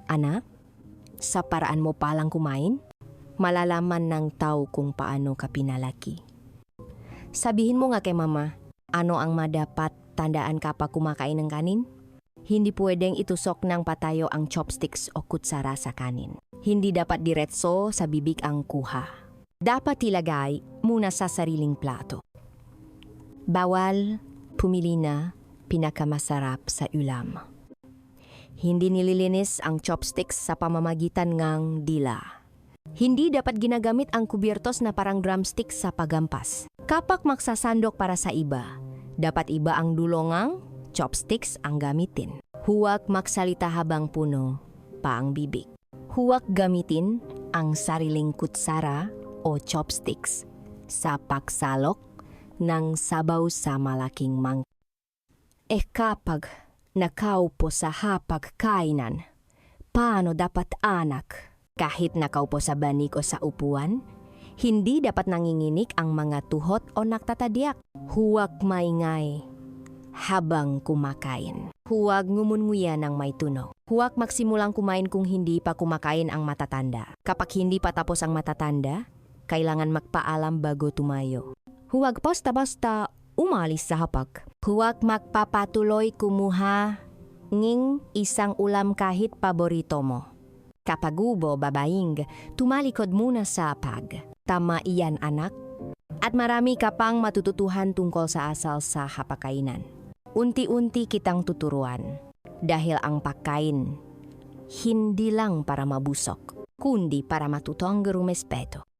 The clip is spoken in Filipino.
Anak, sa paraan mo palang kumain, malalaman ng tao kung paano ka pinalaki. Sabihin mo nga kay mama, ano ang madapat tandaan kapag kumakain ng kanin? Hindi pwedeng itusok ng patayo ang chopsticks o kutsara sa kanin. Hindi dapat diretso sa bibig ang kuha. Dapat ilagay muna sa sariling plato. Bawal pumili na pinakamasarap sa ulam. Hindi nililinis ang chopsticks sa pamamagitan ng dila. Hindi dapat ginagamit ang kubiertos na parang drumsticks sa pagampas. Kapag magsasandok para sa iba, dapat iba ang dulongang chopsticks ang gamitin. Huwag magsalita habang puno pa ang bibig. Huwag gamitin ang sariling kutsara o chopsticks sa pagsalok ng sabaw sa malaking kapag nakaupo sa hapagkainan, paano dapat anak? Kahit nakaupo sa banig o sa upuan, hindi dapat nanginginig ang mga tuhot o nagtatadyak. Huwag maingay habang kumakain. Huwag ngumunguya ng may tunog. Huwag magsimulang kumain kung hindi pa kumakain ang matatanda. Kapag hindi pa tapos ang matatanda, kailangan magpaalam bago tumayo. Huwag basta-basta umalis sa hapag. Huwag magpapatuloy kumuha ng isang ulam kahit paborito mo. Kapag ubo, babaing, tumalikod muna sa hapag. Tama iyan, anak. At marami ka pang matututuhan tungkol sa asal sa hapagkainan. Unti-unti kitang tuturuan. Dahil ang pagkain, hindi lang para mabusok, kundi para matutong rumespeto.